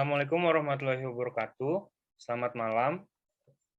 Assalamualaikum warahmatullahi wabarakatuh. Selamat malam.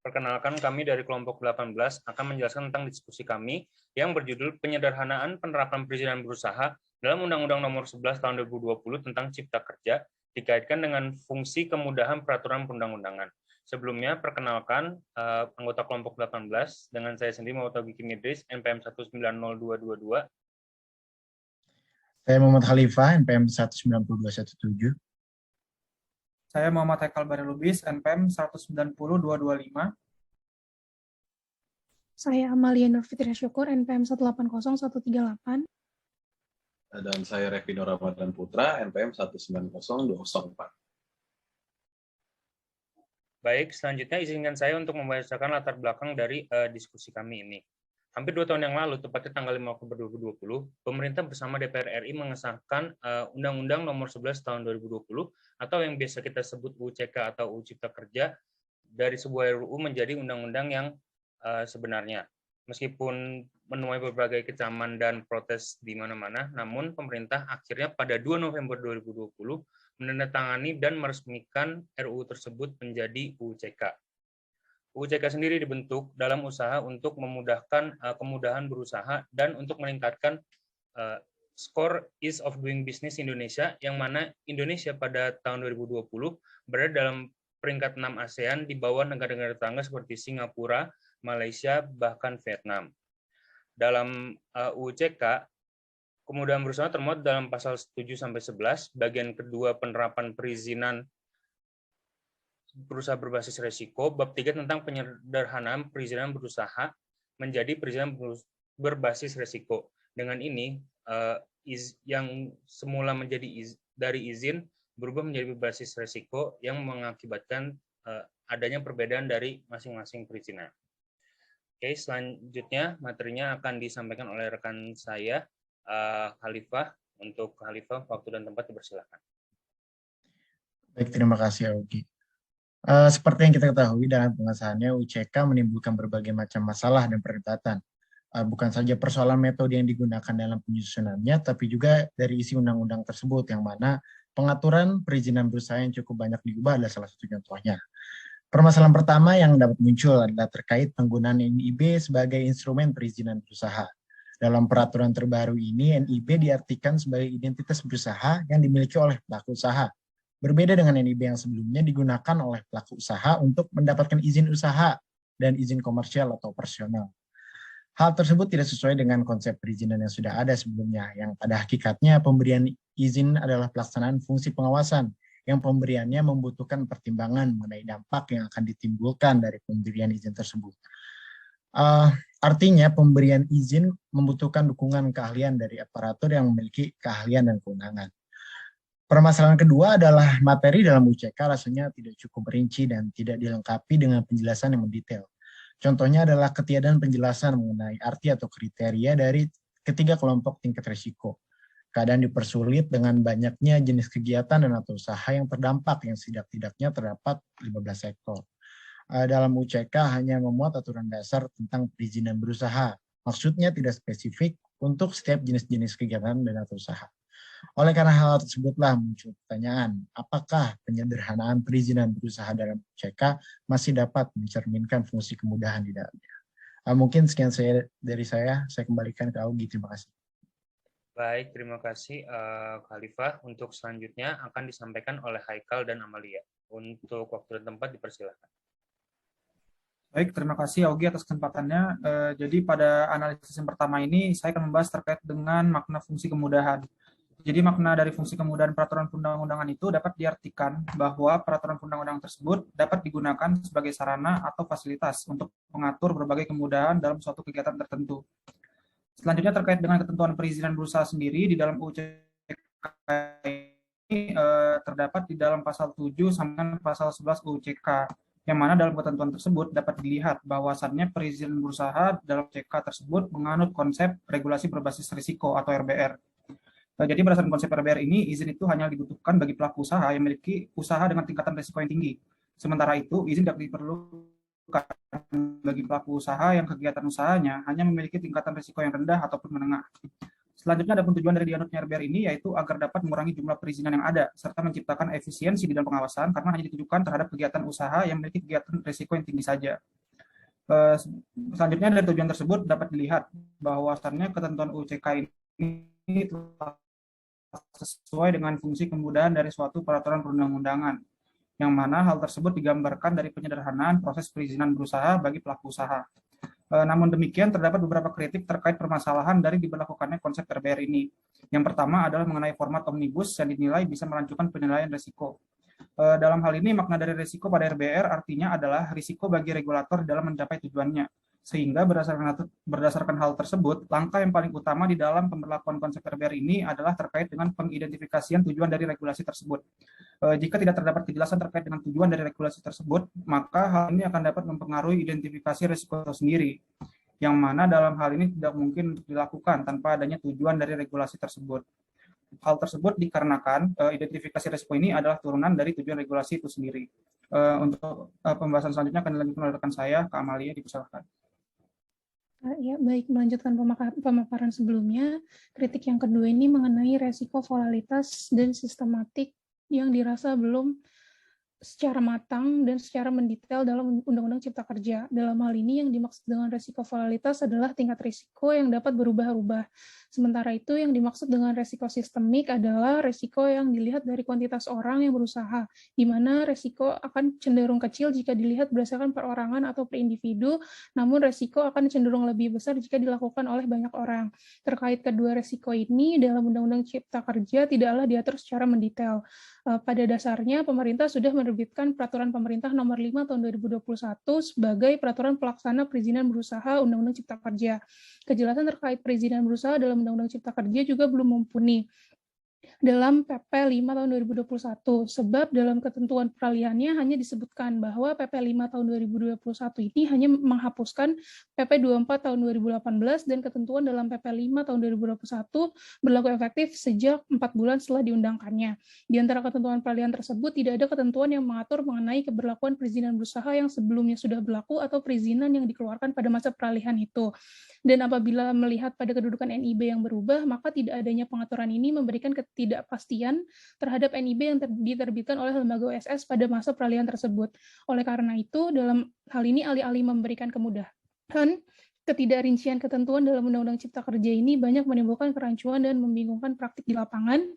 Perkenalkan, kami dari kelompok 18 akan menjelaskan tentang diskusi kami yang berjudul Penyederhanaan Penerapan Perizinan Berusaha dalam Undang-Undang Nomor 11 Tahun 2020 tentang Cipta Kerja dikaitkan dengan fungsi kemudahan peraturan perundang-undangan. Sebelumnya, perkenalkan anggota kelompok 18 dengan saya sendiri Muhammad Taufiq Idris, NPM 1902222. Saya Muhammad Khalifah, NPM 19217. Saya Muhammad Haikal Barry Lubis, NPM 190-225. Saya Amalia Nur Fitria Syukur, NPM 180138. Dan saya Revino Ramadan Putra, NPM 190204. Baik, selanjutnya izinkan saya untuk membacakan latar belakang dari diskusi kami ini. Hampir 2 tahun yang lalu, tepatnya tanggal 5 Oktober 2020, pemerintah bersama DPR RI mengesahkan Undang-Undang Nomor 11 Tahun 2020 atau yang biasa kita sebut UU CK atau UU Cipta Kerja dari sebuah RUU menjadi undang-undang yang sebenarnya. Meskipun menuai berbagai kecaman dan protes di mana-mana, namun pemerintah akhirnya pada 2 November 2020 menandatangani dan meresmikan RUU tersebut menjadi UU CK. UU CK sendiri dibentuk dalam usaha untuk memudahkan kemudahan berusaha dan untuk meningkatkan skor Ease of Doing Business Indonesia, yang mana Indonesia pada tahun 2020 berada dalam peringkat 6 ASEAN di bawah negara-negara tetangga seperti Singapura, Malaysia, bahkan Vietnam. Dalam UU CK, kemudahan berusaha termuat dalam pasal 7-11, bagian kedua penerapan perizinan berusaha berbasis resiko, bab 3 tentang penyederhanaan perizinan berusaha menjadi perizinan berbasis resiko. Dengan ini, yang semula menjadi dari izin berubah menjadi berbasis resiko yang mengakibatkan adanya perbedaan dari masing-masing perizinan. Oke, selanjutnya materinya akan disampaikan oleh rekan saya, Khalifah. Untuk Khalifah, waktu dan tempat dipersilakan. Baik, terima kasih Augie. Seperti yang kita ketahui, dalam pengesahannya UCK menimbulkan berbagai macam masalah dan perdebatan. Bukan saja persoalan metode yang digunakan dalam penyusunannya, tapi juga dari isi undang-undang tersebut, yang mana pengaturan perizinan berusaha yang cukup banyak diubah adalah salah satu contohnya. Permasalahan pertama yang dapat muncul adalah terkait penggunaan NIB sebagai instrumen perizinan berusaha. Dalam peraturan terbaru ini, NIB diartikan sebagai identitas berusaha yang dimiliki oleh pelaku usaha. Berbeda dengan NIB yang sebelumnya digunakan oleh pelaku usaha untuk mendapatkan izin usaha dan izin komersial atau operasional. Hal tersebut tidak sesuai dengan konsep perizinan yang sudah ada sebelumnya, yang pada hakikatnya pemberian izin adalah pelaksanaan fungsi pengawasan, yang pemberiannya membutuhkan pertimbangan mengenai dampak yang akan ditimbulkan dari pemberian izin tersebut. Artinya pemberian izin membutuhkan dukungan keahlian dari aparatur yang memiliki keahlian dan kewenangan. Permasalahan kedua adalah materi dalam UCK rasanya tidak cukup rinci dan tidak dilengkapi dengan penjelasan yang mendetail. Contohnya adalah ketiadaan penjelasan mengenai arti atau kriteria dari ketiga kelompok tingkat risiko. Keadaan dipersulit dengan banyaknya jenis kegiatan dan atau usaha yang terdampak, yang setidak-tidaknya terdapat 15 sektor. Dalam UCK hanya memuat aturan dasar tentang perizinan berusaha. Maksudnya tidak spesifik untuk setiap jenis-jenis kegiatan dan atau usaha. Oleh karena hal tersebutlah muncul pertanyaan, apakah penyederhanaan perizinan berusaha dalam UCK masih dapat mencerminkan fungsi kemudahan di dalamnya? Mungkin sekian dari saya kembalikan ke Augie. Terima kasih. Baik, terima kasih Khalifah. Untuk selanjutnya akan disampaikan oleh Haikal dan Amalia. Untuk waktu dan tempat dipersilakan. Baik, terima kasih Augie atas kesempatannya. Jadi pada analisis yang pertama ini saya akan membahas terkait dengan makna fungsi kemudahan. Jadi makna dari fungsi kemudahan peraturan perundang-undangan itu dapat diartikan bahwa peraturan perundang-undangan tersebut dapat digunakan sebagai sarana atau fasilitas untuk mengatur berbagai kemudahan dalam suatu kegiatan tertentu. Selanjutnya terkait dengan ketentuan perizinan berusaha sendiri di dalam UU CK ini terdapat di dalam pasal 7 sampai pasal 11 UU CK, yang mana dalam ketentuan tersebut dapat dilihat bahwasannya perizinan berusaha dalam CK tersebut menganut konsep regulasi berbasis risiko atau RBR. Jadi berdasarkan konsep RBR ini, izin itu hanya dibutuhkan bagi pelaku usaha yang memiliki usaha dengan tingkatan risiko yang tinggi. Sementara itu, izin tidak diperlukan bagi pelaku usaha yang kegiatan usahanya hanya memiliki tingkatan risiko yang rendah ataupun menengah. Selanjutnya, ada tujuan dari dianutnya RBR ini yaitu agar dapat mengurangi jumlah perizinan yang ada serta menciptakan efisiensi di dalam pengawasan karena hanya ditujukan terhadap kegiatan usaha yang memiliki kegiatan risiko yang tinggi saja. Selanjutnya, dari tujuan tersebut dapat dilihat bahwasannya ketentuan UCK ini telah sesuai dengan fungsi kemudahan dari suatu peraturan perundang-undangan, yang mana hal tersebut digambarkan dari penyederhanaan proses perizinan berusaha bagi pelaku usaha. Namun demikian, terdapat beberapa kritik terkait permasalahan dari diberlakukannya konsep RBR ini. Yang pertama adalah mengenai format omnibus yang dinilai bisa melanjutkan penilaian risiko. Dalam hal ini, makna dari risiko pada RBR artinya adalah risiko bagi regulator dalam mencapai tujuannya. Sehingga berdasarkan hal tersebut, langkah yang paling utama di dalam pemberlakuan konsep RBR ini adalah terkait dengan pengidentifikasian tujuan dari regulasi tersebut. Jika tidak terdapat kejelasan terkait dengan tujuan dari regulasi tersebut, maka hal ini akan dapat mempengaruhi identifikasi risiko itu sendiri, yang mana dalam hal ini tidak mungkin dilakukan tanpa adanya tujuan dari regulasi tersebut. Hal tersebut dikarenakan identifikasi risiko ini adalah turunan dari tujuan regulasi itu sendiri. Untuk pembahasan selanjutnya akan dilanjutkan oleh rekan saya, Kak Amalia, dipersilakan. Ya, baik, melanjutkan pemaparan sebelumnya, kritik yang kedua ini mengenai resiko volatilitas dan sistematik yang dirasa belum secara matang dan secara mendetail dalam Undang-Undang Cipta Kerja. Dalam hal ini yang dimaksud dengan resiko volatilitas adalah tingkat risiko yang dapat berubah-ubah. Sementara itu yang dimaksud dengan resiko sistemik adalah resiko yang dilihat dari kuantitas orang yang berusaha, di mana resiko akan cenderung kecil jika dilihat berdasarkan perorangan atau per individu, namun resiko akan cenderung lebih besar jika dilakukan oleh banyak orang. Terkait kedua resiko ini, dalam Undang-Undang Cipta Kerja tidaklah diatur secara mendetail. Pada dasarnya, pemerintah sudah menerbitkan Peraturan Pemerintah Nomor 5 Tahun 2021 sebagai Peraturan Pelaksana Perizinan Berusaha Undang-Undang Cipta Kerja. Kejelasan terkait perizinan berusaha dalam Undang-Undang Cipta Kerja juga belum mumpuni dalam PP 5 tahun 2021, sebab dalam ketentuan peralihannya hanya disebutkan bahwa PP 5 tahun 2021 ini hanya menghapuskan PP 24 tahun 2018 dan ketentuan dalam PP 5 tahun 2021 berlaku efektif sejak 4 bulan setelah diundangkannya. Di antara ketentuan peralihan tersebut tidak ada ketentuan yang mengatur mengenai keberlakuan perizinan berusaha yang sebelumnya sudah berlaku atau perizinan yang dikeluarkan pada masa peralihan itu. Dan apabila melihat pada kedudukan NIB yang berubah, maka tidak adanya pengaturan ini memberikan ketidakpastian terhadap NIB yang diterbitkan oleh lembaga OSS pada masa peralihan tersebut. Oleh karena itu, dalam hal ini alih-alih memberikan kemudahan, ketidakrincian ketentuan dalam Undang-Undang Cipta Kerja ini banyak menimbulkan kerancuan dan membingungkan praktik di lapangan,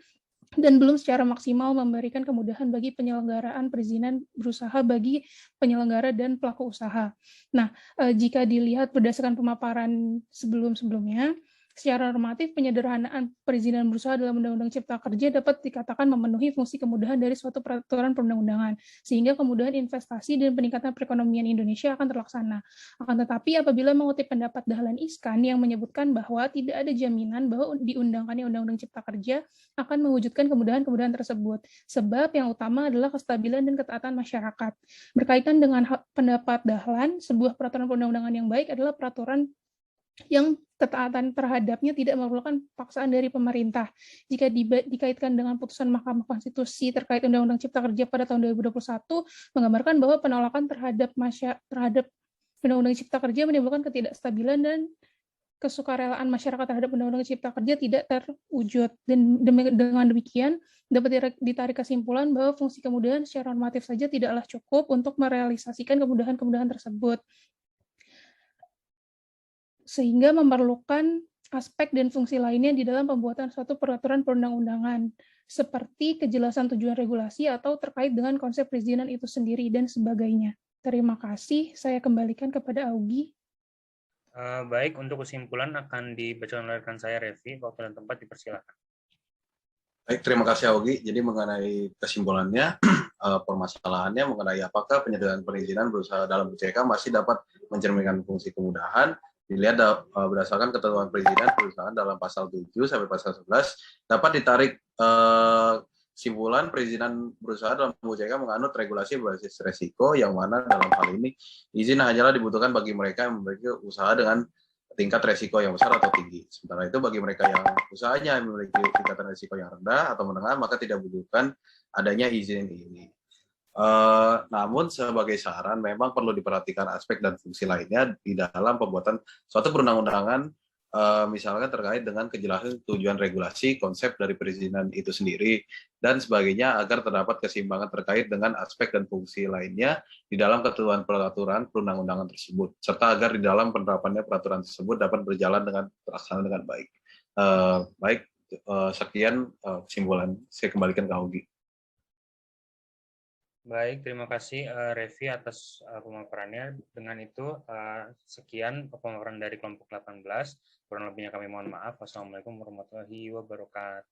dan belum secara maksimal memberikan kemudahan bagi penyelenggaraan perizinan berusaha bagi penyelenggara dan pelaku usaha. Nah, jika dilihat berdasarkan pemaparan sebelum-sebelumnya, secara normatif penyederhanaan perizinan berusaha dalam Undang-Undang Cipta Kerja dapat dikatakan memenuhi fungsi kemudahan dari suatu peraturan perundang-undangan, sehingga kemudahan investasi dan peningkatan perekonomian Indonesia akan terlaksana. Akan tetapi apabila mengutip pendapat Dahlan Iskan yang menyebutkan bahwa tidak ada jaminan bahwa diundangkannya Undang-Undang Cipta Kerja akan mewujudkan kemudahan-kemudahan tersebut, sebab yang utama adalah kestabilan dan ketaatan masyarakat. Berkaitan dengan pendapat Dahlan, sebuah peraturan perundang-undangan yang baik adalah peraturan yang ketaatan terhadapnya tidak memerlukan paksaan dari pemerintah. Jika dikaitkan dengan putusan Mahkamah Konstitusi terkait Undang-Undang Cipta Kerja pada tahun 2021, menggambarkan bahwa penolakan terhadap Undang-Undang Cipta Kerja menimbulkan ketidakstabilan dan kesukarelaan masyarakat terhadap Undang-Undang Cipta Kerja tidak terwujud. Dan dengan demikian, dapat ditarik kesimpulan bahwa fungsi kemudahan secara normatif saja tidaklah cukup untuk merealisasikan kemudahan-kemudahan tersebut, sehingga memerlukan aspek dan fungsi lainnya di dalam pembuatan suatu peraturan perundang-undangan, seperti kejelasan tujuan regulasi atau terkait dengan konsep perizinan itu sendiri dan sebagainya. Terima kasih, saya kembalikan kepada Augie. Baik, untuk kesimpulan akan dibacakan oleh rekan saya, Revi. Waktu dan tempat dipersilakan. Baik, terima kasih Augie. Jadi mengenai kesimpulannya, permasalahannya mengenai apakah penyederhanaan perizinan berusaha dalam UCK masih dapat mencerminkan fungsi kemudahan, dilihat berdasarkan ketentuan perizinan perusahaan dalam pasal 7 sampai pasal 11 dapat ditarik kesimpulan perizinan berusaha dalam UCK menganut regulasi berbasis resiko, yang mana dalam hal ini izin hanyalah dibutuhkan bagi mereka yang memiliki usaha dengan tingkat resiko yang besar atau tinggi. Sementara itu bagi mereka yang usahanya memiliki tingkatan resiko yang rendah atau menengah, maka tidak dibutuhkan adanya izin ini. Namun sebagai saran memang perlu diperhatikan aspek dan fungsi lainnya di dalam pembuatan suatu perundang-undangan misalkan terkait dengan kejelasan tujuan regulasi, konsep dari perizinan itu sendiri, dan sebagainya agar terdapat keseimbangan terkait dengan aspek dan fungsi lainnya di dalam ketentuan peraturan perundang-undangan tersebut, serta agar di dalam penerapannya peraturan tersebut dapat berjalan dengan terlaksana dengan baik. Sekian kesimpulan, saya kembalikan ke Augie. Baik, terima kasih Revi atas pemaparannya. Dengan itu, sekian pemaparan dari kelompok 18. Kurang lebihnya kami mohon maaf. Wassalamualaikum warahmatullahi wabarakatuh.